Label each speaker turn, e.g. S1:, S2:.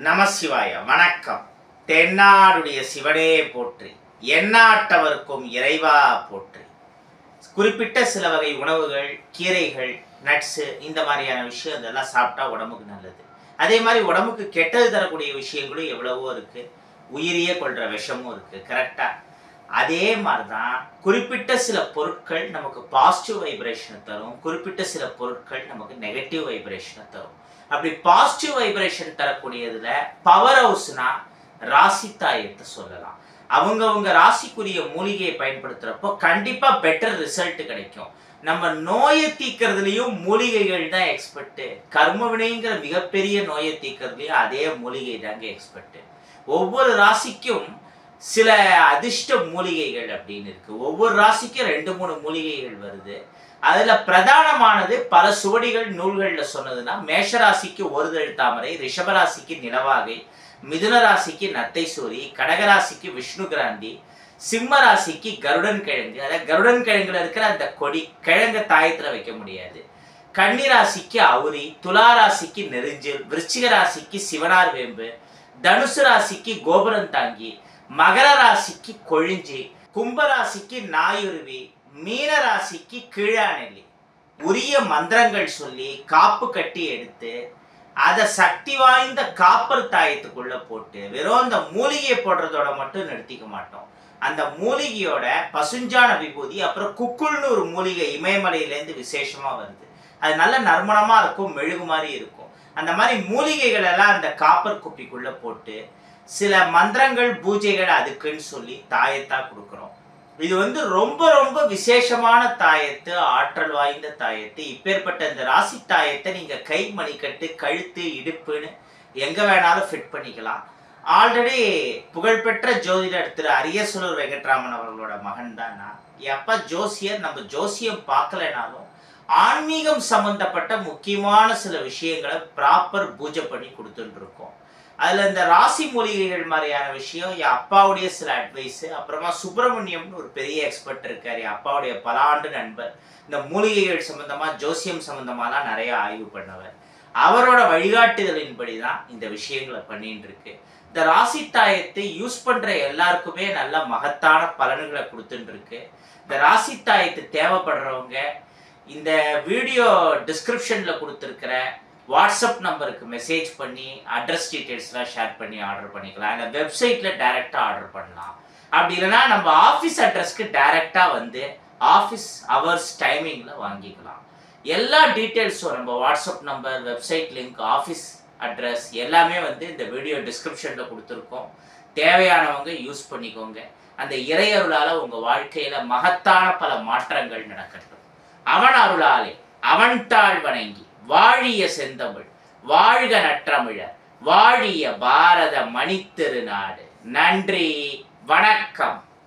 S1: நமசிவாய வணக்கம். தென்னாடுடைய சிவனே போற்றி, எந்நாட்டவர்க்கும் இறைவா போற்றி. குறிப்பிட்ட சில வகை உணவுகள், கீரைகள், நட்ஸு இந்த மாதிரியான விஷயம் இதெல்லாம் சாப்பிட்டா உடம்புக்கு நல்லது. அதே மாதிரி உடம்புக்கு கெட்டது தரக்கூடிய விஷயங்களும் எவ்வளவோ இருக்குது. உயிரியே கொள்கிற விஷமும் இருக்குது. கரெக்டாக அதே மாதிரி தான் குறிப்பிட்ட சில பொருட்கள் நமக்கு பாசிட்டிவ் வைப்ரேஷனை தரும், குறிப்பிட்ட சில பொருட்கள் நமக்கு நெகட்டிவ் வைப்ரேஷனை தரும். அப்படி பாசிட்டிவ் வைப்ரேஷன் தரக்கூடியதுல பவர் ஹவுஸ்னா ராசி தாயத்தை சொல்லலாம். அவங்கவுங்க ராசிக்குரிய மூலிகையை பயன்படுத்துறப்போ கண்டிப்பா பெட்டர் ரிசல்ட் கிடைக்கும். நம்ம நோயை தீக்கிறதுலையும் மூலிகைகள் தான் எக்ஸ்பர்ட்டு. கர்ம வினைங்கிற மிகப்பெரிய நோயை தீக்கிறதுலையும் அதே மூலிகை தாங்க எக்ஸ்பர்ட்டு. ஒவ்வொரு ராசிக்கும் சில அதிர்ஷ்ட மூலிகைகள் அப்படின்னு இருக்கு. ஒவ்வொரு ராசிக்கும் 2-3 மூலிகைகள் வருது. அதுல பிரதானமானது பல சுவடிகள் நூல்கள்ல சொன்னதுன்னா, மேஷராசிக்கு ஒருதழ் தாமரை, ரிஷபராசிக்கு நிலவாகை, மிதுன ராசிக்கு நத்தை சூரி, கடகராசிக்கு விஷ்ணு கிராந்தி, சிம்ம ராசிக்கு கருடன் கிழங்கு. அதாவது கருடன் கிழங்குல இருக்கிற அந்த கொடி கிழங்க தாயத்துல வைக்க முடியாது. கன்னி ராசிக்கு அவுரி, துலா ராசிக்கு நெருஞ்சில், விருச்சிக ராசிக்கு சிவனார் வேம்பு, தனுசு ராசிக்கு கோபுரம் தாங்கி, மகர ராசிக்கு கொழிஞ்சி, கும்பராசிக்கு நாயுருவி, மீன ராசிக்கு கீழாநெல்லி. உரிய மந்திரங்கள் சொல்லி காப்பு கட்டி எடுத்து அதை சக்தி வாய்ந்த காப்பர் தாயத்துக்குள்ள போட்டு வெறும் அந்த மூலிகையை போடுறதோட மட்டும் நிறுத்திக்க மாட்டோம். அந்த மூலிகையோட பசுஞ்சான விபூதி, அப்புறம் குக்குள்னு ஒரு மூலிகை இமயமலையிலேருந்து விசேஷமா வருது. அது நல்ல நறுமணமா இருக்கும், மெழுகு மாதிரி இருக்கும். அந்த மாதிரி மூலிகைகள் எல்லாம் அந்த காப்பர் குப்பிக்குள்ள போட்டு சில மந்திரங்கள் பூஜைகள் அதுக்குன்னு சொல்லி தாயத்தா கொடுக்குறோம். இது ரொம்ப ரொம்ப விசேஷமான தாயத்து, ஆற்றல் வாய்ந்த தாயத்து. இப்பேற்பட்ட இந்த ராசி தாயத்தை நீங்க கை, மணிக்கட்டு, கழுத்து, இடுப்புன்னு எங்க வேணாலும் ஃபிட் பண்ணிக்கலாம். ஆல்ரெடி புகழ்பெற்ற ஜோதிடர் திரு அரியசூலூர் வெங்கட்ராமன் அவர்களோட மகன் தான் நான். எப்ப ஜோசியர், நம்ம ஜோசியம் பார்க்கலைனாலும் ஆன்மீகம் சம்பந்தப்பட்ட முக்கியமான சில விஷயங்களை ப்ராப்பர் பூஜை பண்ணி கொடுத்துட்டு இருக்கோம். அதுல இந்த ராசி மூலிகைகள் மாதிரியான விஷயம் என் அப்பாவுடைய சில அட்வைஸு, அப்புறமா சுப்பிரமணியம்னு ஒரு பெரிய எக்ஸ்பர்ட் இருக்காரு, என் அப்பாவுடைய பல ஆண்டு நண்பர். இந்த மூலிகைகள் சம்பந்தமா, ஜோசியம் சம்பந்தமாலாம் நிறைய ஆய்வு பண்ணவர். அவரோட வழிகாட்டுதலின்படி தான் இந்த விஷயங்களை பண்ணிட்டு இருக்கு. இந்த ராசி தாயத்தை யூஸ் பண்ற எல்லாருக்குமே நல்ல மகத்தான பலன்களை கொடுத்துட்டு இருக்கு. இந்த ராசி தாயத்தை தேவைப்படுறவங்க இந்த வீடியோ டிஸ்கிரிப்ஷன்ல கொடுத்துருக்கிற வாட்ஸ்அப் நம்பருக்கு மெசேஜ் பண்ணி அட்ரஸ் டீட்டெயில்ஸ்லாம் ஷேர் பண்ணி ஆர்டர் பண்ணிக்கலாம். இல்லை வெப்சைட்டில் டைரெக்டாக ஆர்டர் பண்ணலாம். அப்படி இல்லைன்னா நம்ம ஆஃபீஸ் அட்ரஸ்க்கு டைரெக்டாக வந்து ஆஃபீஸ் ஹவர்ஸ் டைமிங்கில் வாங்கிக்கலாம். எல்லா டீட்டெயில்ஸும் நம்ம WhatsApp number, website link, office address எல்லாமே இந்த வீடியோ டிஸ்கிரிப்ஷனில் கொடுத்துருக்கோம். தேவையானவங்க யூஸ் பண்ணிக்கோங்க. அந்த இறையருளால் உங்கள் வாழ்க்கையில் மகத்தான பல மாற்றங்கள் நடக்கட்டும். அவன் அருளாலே அவன் தாழ் வணங்கி வாழிய செந்தமிழ், வாழ்க நற்றமிழர், வாழிய பாரத மணித்திருநாடு. நன்றி, வணக்கம்.